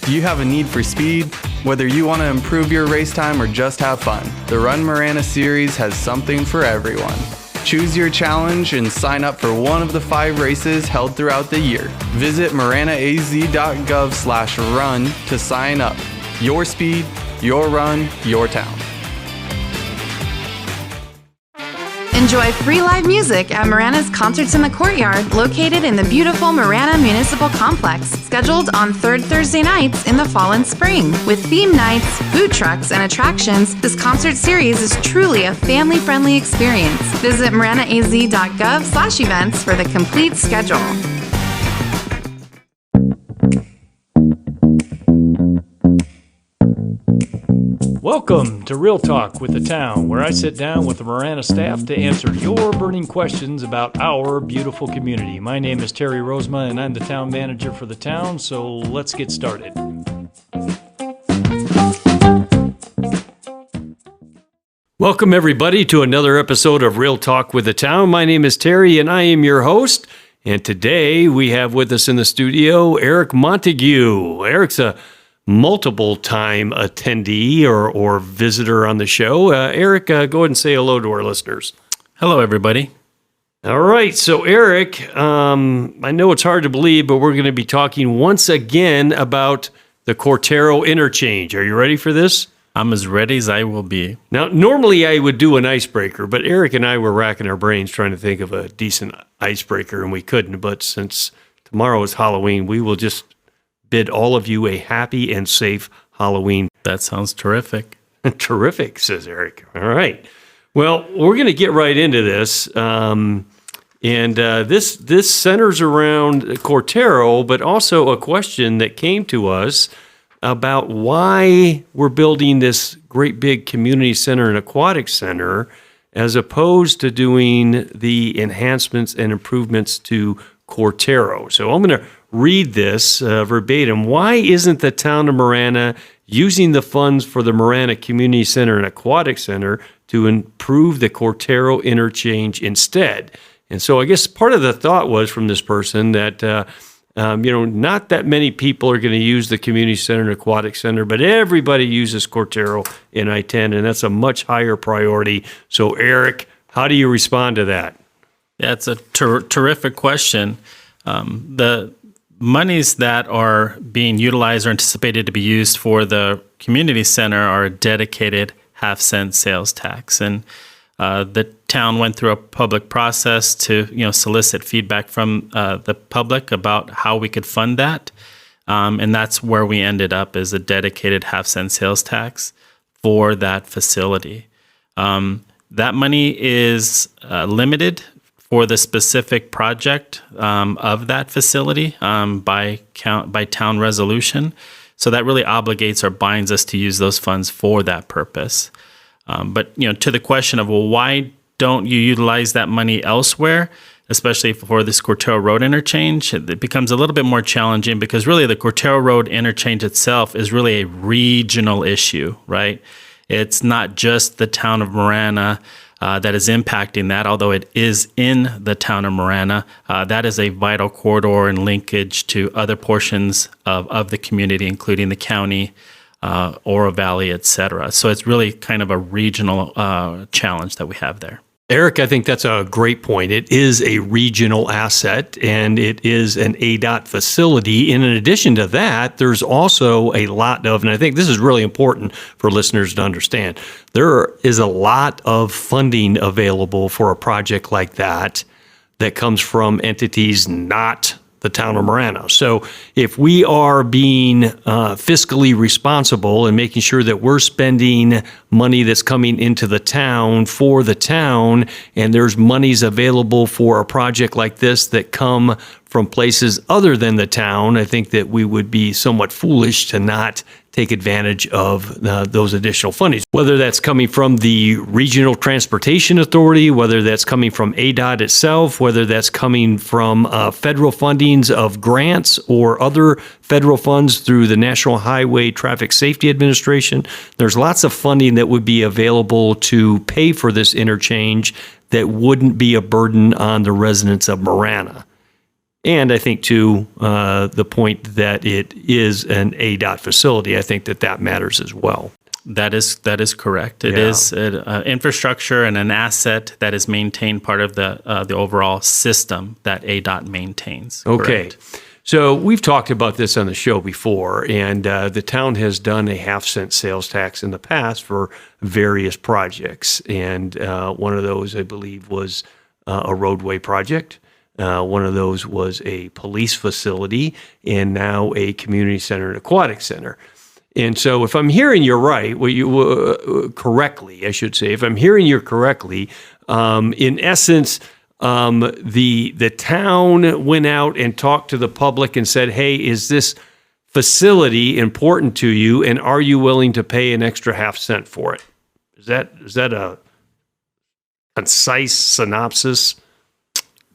Do you have a need for speed? Whether you want to improve your race time or just have fun, the Run Marana series has something for everyone. Choose your challenge and sign up for one of the 5 races held throughout the year. Visit maranaaz.gov/run to sign up. Your speed, your run, your town. Enjoy free live music at Marana's Concerts in the Courtyard, located in the beautiful Marana Municipal Complex, scheduled on third Thursday nights in the fall and spring. With theme nights, food trucks, and attractions, this concert series is truly a family-friendly experience. Visit maranaaz.gov/events for the complete schedule. Welcome to Real Talk with the Town, where I sit down with the Marana staff to answer your burning questions about our beautiful community. My name is Terry Rozema, and I'm the town manager for the town, so let's get started. Welcome, everybody, to another episode of Real Talk with the Town. My name is Terry, and I am your host. And today we have with us in the studio Erik Montague. Erik's a multiple-time attendee or visitor on the show. Erik, go ahead and say hello to our listeners. Hello, everybody. All right. So, Erik, I know it's hard to believe, but we're going to be talking once again about the Cortaro Interchange. Are you ready for this? I'm as ready as I will be. Now, normally I would do an icebreaker, but Erik and I were racking our brains trying to think of a decent icebreaker, and we couldn't. But since tomorrow is Halloween, we will just bid all of you a happy and safe Halloween. That sounds terrific. Terrific, says Erik. All right. Well, we're going to get right into this. This centers around Cortaro, but also a question that came to us about why we're building this great big community center and aquatic center as opposed to doing the enhancements and improvements to Cortaro. So I'm going to read this verbatim. Why isn't the town of Marana using the funds for the Marana Community Center and Aquatic Center to improve the Cortaro Interchange instead? And so I guess part of the thought was from this person that, not that many people are going to use the Community Center and Aquatic Center, but everybody uses Cortaro in I-10, and that's a much higher priority. So, Erik, how do you respond to that? Yeah, it's a terrific question. The monies that are being utilized or anticipated to be used for the community center are a dedicated half-cent sales tax. And the town went through a public process to solicit feedback from the public about how we could fund that. And that's where we ended up, is a dedicated half-cent sales tax for that facility. That money is limited for the specific project of that facility by town resolution. So that really obligates or binds us to use those funds for that purpose. But to the question of, well, why don't you utilize that money elsewhere, especially for this Cortaro Road interchange? It becomes a little bit more challenging because really the Cortaro Road interchange itself is really a regional issue, right? It's not just the town of Marana that is impacting that, although it is in the town of Marana. That is a vital corridor and linkage to other portions of the community, including the county, Oro Valley, et cetera. So it's really kind of a regional challenge that we have there. Erik, I think that's a great point. It is a regional asset, and it is an ADOT facility. And in addition to that, there's also a lot of, and I think this is really important for listeners to understand, there is a lot of funding available for a project like that comes from entities not the town of Marana. So if we are being fiscally responsible and making sure that we're spending money that's coming into the town for the town, and there's monies available for a project like this that come from places other than the town, I think that we would be somewhat foolish to not take advantage of those additional fundings, whether that's coming from the Regional Transportation Authority, whether that's coming from ADOT itself, whether that's coming from federal fundings of grants or other federal funds through the National Highway Traffic Safety Administration. There's lots of funding that would be available to pay for this interchange that wouldn't be a burden on the residents of Marana. And I think, too, the point that it is an ADOT facility, I think that matters as well. That is correct. It is infrastructure and an asset that is maintained part of the overall system that ADOT maintains. Okay. Correct. So we've talked about this on the show before, and the town has done a half-cent sales tax in the past for various projects. And one of those, I believe, was a roadway project. One of those was a police facility, and now a community center and aquatic center. And so if I'm hearing you right, correctly, I should say, if I'm hearing you correctly, in essence, the town went out and talked to the public and said, hey, is this facility important to you, and are you willing to pay an extra half-cent for it? Is that a concise synopsis?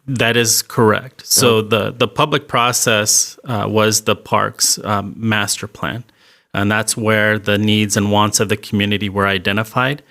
That is correct. So the public process was the park's master plan. And that's where the needs and wants of the community were identified.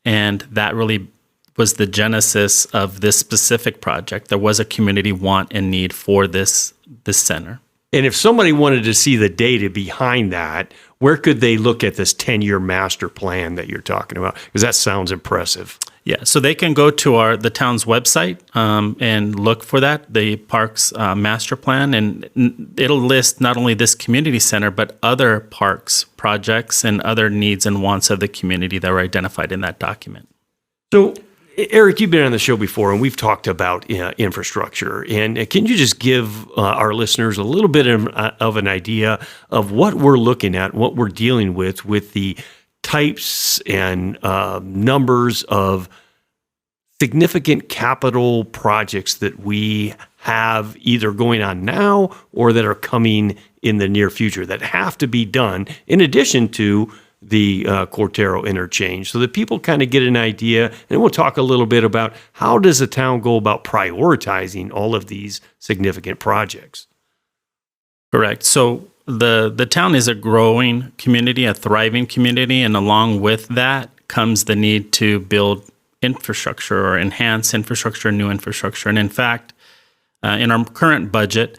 And that really was the genesis of this specific project. There was a community want and need for this center. And if somebody wanted to see the data behind that, where could they look at this 10-year master plan that you're talking about? Because that sounds impressive. Yeah, so they can go to the town's website and look for that, the park's master plan, and it'll list not only this community center, but other parks projects and other needs and wants of the community that were identified in that document. So, Erik, you've been on the show before, and we've talked about infrastructure. And can you just give our listeners a little bit of an idea of what we're looking at, what we're dealing with the types and numbers of significant capital projects that we have either going on now or that are coming in the near future that have to be done in addition to the Cortaro Interchange, so that people kind of get an idea. And we'll talk a little bit about how does the town go about prioritizing all of these significant projects. Correct. So the town is a growing community, a thriving community, and along with that comes the need to build infrastructure or enhance infrastructure, new infrastructure. And in fact, in our current budget,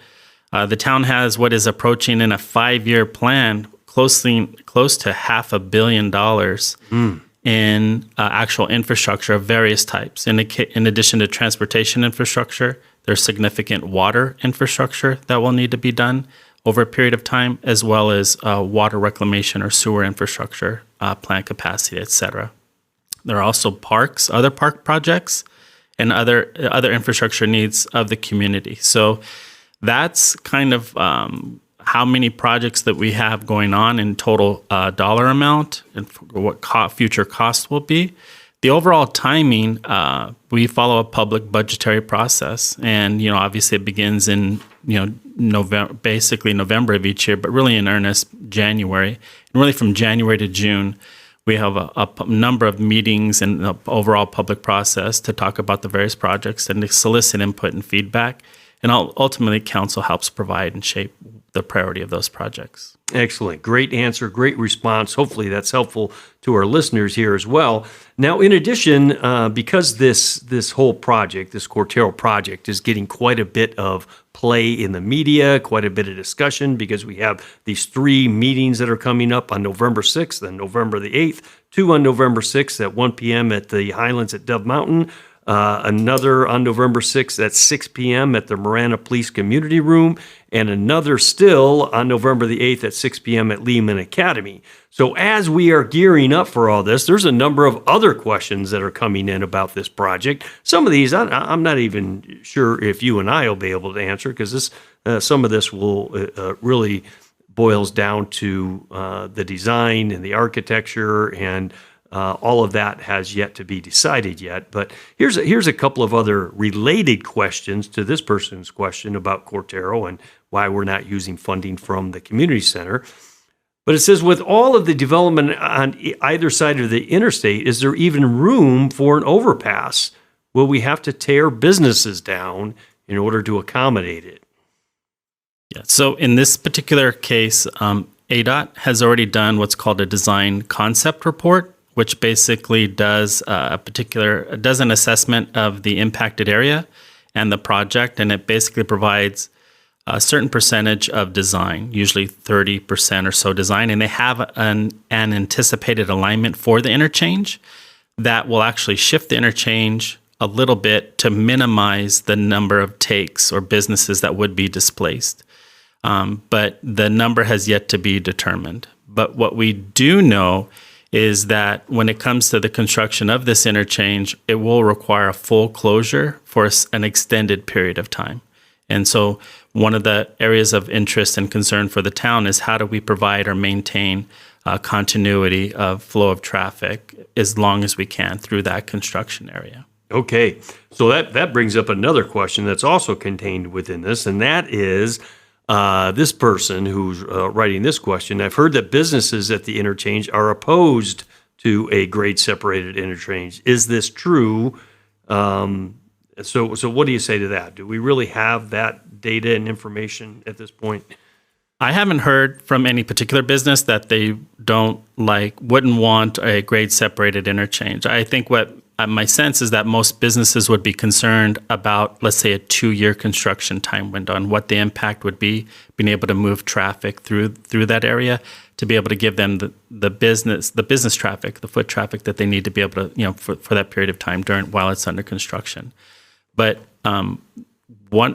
the town has what is approaching in a 5-year plan close to $500 million in actual infrastructure of various types. In addition to transportation infrastructure, there's significant water infrastructure that will need to be done over a period of time, as well as water reclamation or sewer infrastructure, plant capacity, et cetera. There are also parks, other park projects, and other infrastructure needs of the community. So that's kind of how many projects that we have going on in total dollar amount and what future costs will be. The overall timing, we follow a public budgetary process, and obviously it begins in November of each year, but really in earnest January. And really from January to June, we have a number of meetings and the overall public process to talk about the various projects and to solicit input and feedback. And ultimately, council helps provide and shape the priority of those projects. Excellent. Great answer. Great response. Hopefully that's helpful to our listeners here as well. Now, in addition, because this whole project, this Cortaro project, is getting quite a bit of play in the media, quite a bit of discussion, because we have these 3 meetings that are coming up on November 6th and November the 8th, 2 on November 6th at 1 p.m. at the Highlands at Dove Mountain, another on November 6th at 6 p.m. at the Marana Police Community Room, and another still on November the 8th at 6 p.m. at Leman Academy. So as we are gearing up for all this, there's a number of other questions that are coming in about this project. Some of these, I'm not even sure if you and I will be able to answer, because some of this will really boils down to the design and the architecture, and all of that has yet to be decided yet. But here's a couple of other related questions to this person's question about Cortaro and why we're not using funding from the community center. But it says, with all of the development on either side of the interstate, is there even room for an overpass? Will we have to tear businesses down in order to accommodate it? Yeah. So in this particular case, ADOT has already done what's called a design concept report, which basically does an assessment of the impacted area and the project, and it basically provides a certain percentage of design, usually 30% or so design, and they have an anticipated alignment for the interchange that will actually shift the interchange a little bit to minimize the number of takes or businesses that would be displaced. But the number has yet to be determined. But what we do know is that when it comes to the construction of this interchange, it will require a full closure for an extended period of time. And so one of the areas of interest and concern for the town is how do we provide or maintain continuity of flow of traffic as long as we can through that construction area. Okay, so that brings up another question that's also contained within this, and that is this person who's writing this question. I've heard that businesses at the interchange are opposed to a grade-separated interchange. Is this true? So what do you say to that? Do we really have that data and information at this point? I haven't heard from any particular business that they wouldn't want a grade-separated interchange. I think what my sense is that most businesses would be concerned about, let's say, a 2-year construction time window and what the impact would be, being able to move traffic through that area, to be able to give them the business traffic, the foot traffic that they need to be able to, for that period of time while it's under construction. But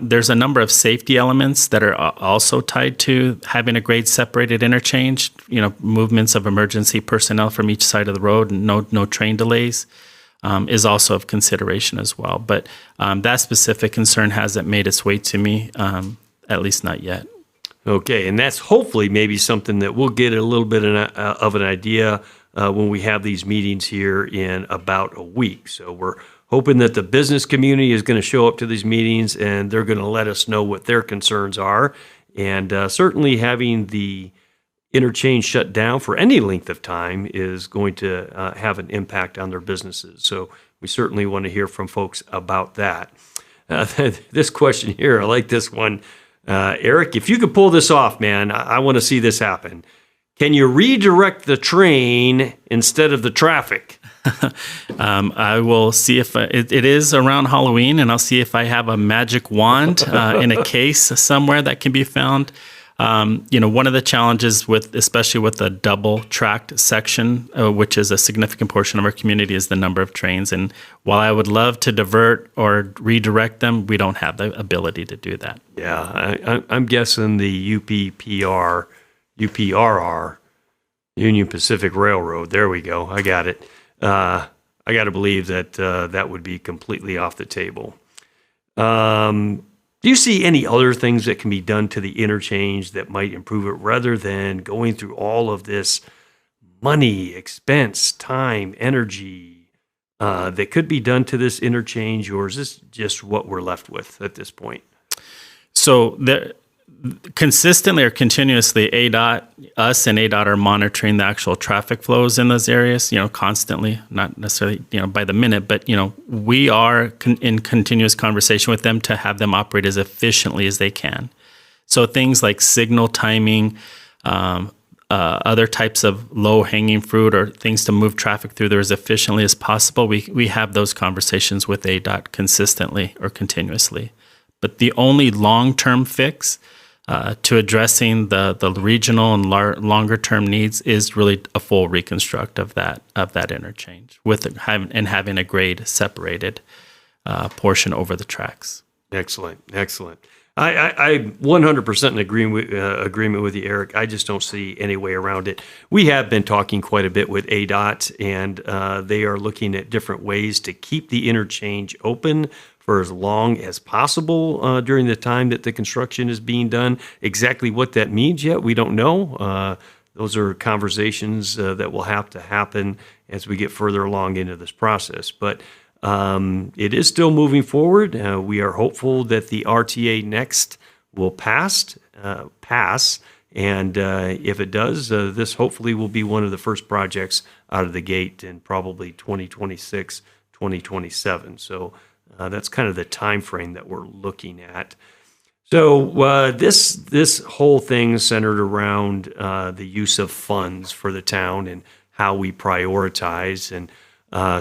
there's a number of safety elements that are also tied to having a grade separated interchange, movements of emergency personnel from each side of the road and no train delays. Is also of consideration as well. But that specific concern hasn't made its way to me, at least not yet. Okay, and that's hopefully maybe something that we'll get a little bit of an idea when we have these meetings here in about a week. So we're hoping that the business community is going to show up to these meetings and they're going to let us know what their concerns are. And certainly having the interchange shut down for any length of time is going to have an impact on their businesses. So we certainly want to hear from folks about that. This question here, I like this one. Erik, if you could pull this off, man, I want to see this happen. Can you redirect the train instead of the traffic? I will see if it is around Halloween, and I'll see if I have a magic wand in a case somewhere that can be found. One of the challenges especially with the double tracked section, which is a significant portion of our community, is the number of trains. And while I would love to divert or redirect them, we don't have the ability to do that. Yeah, I'm guessing the UPRR, Union Pacific Railroad. There we go. I got it. I got to believe that that would be completely off the table. Do you see any other things that can be done to the interchange that might improve it rather than going through all of this money, expense, time, energy that could be done to this interchange, or is this just what we're left with at this point? So consistently or continuously, us and ADOT are monitoring the actual traffic flows in those areas, constantly, not necessarily, by the minute, but, we are in continuous conversation with them to have them operate as efficiently as they can. So things like signal timing, other types of low-hanging fruit or things to move traffic through there as efficiently as possible, we have those conversations with ADOT consistently or continuously. But the only long-term fix to addressing the regional and longer-term needs is really a full reconstruct of that interchange having a grade separated portion over the tracks. Excellent. I 100% in agreement with you, Erik. I just don't see any way around it. We have been talking quite a bit with ADOT, and they are looking at different ways to keep the interchange open for as long as possible during the time that the construction is being done. Exactly what that means yet, we don't know. Those are conversations that will have to happen as we get further along into this process. But it is still moving forward. We are hopeful that the RTA next will pass. And if it does, this hopefully will be one of the first projects out of the gate in probably 2026, 2027. So that's kind of the time frame that we're looking at. So this whole thing is centered around the use of funds for the town and how we prioritize. And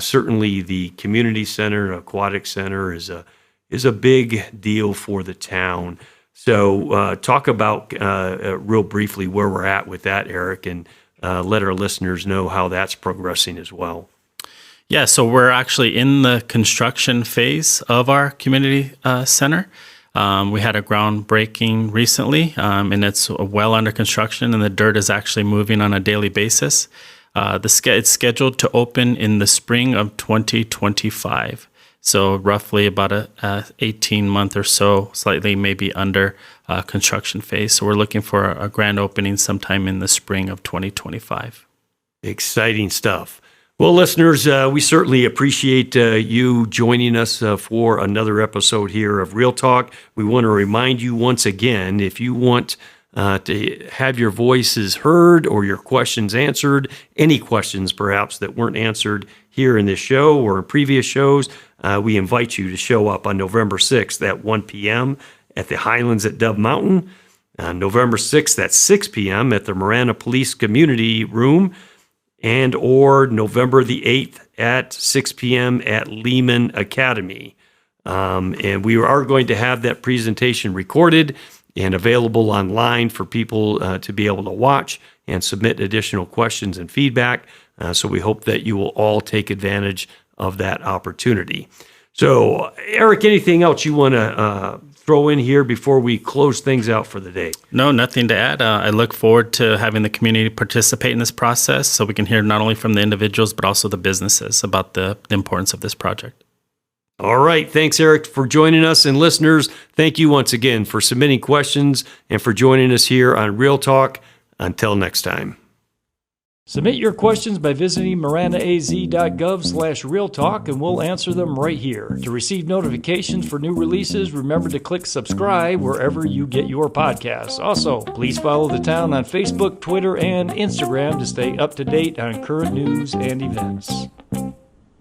certainly the community center, aquatic center is a big deal for the town. So talk about real briefly where we're at with that, Erik, and let our listeners know how that's progressing as well. Yeah, so we're actually in the construction phase of our community center. We had a groundbreaking recently, and it's well under construction, and the dirt is actually moving on a daily basis. It's scheduled to open in the spring of 2025. So roughly about a 18-month or so, slightly maybe under construction phase. So we're looking for a grand opening sometime in the spring of 2025. Exciting stuff. Well, listeners, we certainly appreciate you joining us for another episode here of Real Talk. We want to remind you once again, if you want to have your voices heard or your questions answered, any questions perhaps that weren't answered here in this show or in previous shows, we invite you to show up on November 6th at 1 p.m. at the Highlands at Dove Mountain, November 6th at 6 p.m. at the Marana Police Community Room, and or November the 8th at 6 p.m. at Leman Academy. And we are going to have that presentation recorded and available online for people to be able to watch and submit additional questions and feedback. So we hope that you will all take advantage of that opportunity. So, Erik, anything else you want to throw in here before we close things out for the day? No, nothing to add. I look forward to having the community participate in this process so we can hear not only from the individuals, but also the businesses about the importance of this project. All right. Thanks, Erik, for joining us. And listeners, thank you once again for submitting questions and for joining us here on Real Talk. Until next time. Submit your questions by visiting maranaaz.gov/realtalk and we'll answer them right here. To receive notifications for new releases, remember to click subscribe wherever you get your podcasts. Also, please follow the town on Facebook, Twitter, and Instagram to stay up to date on current news and events.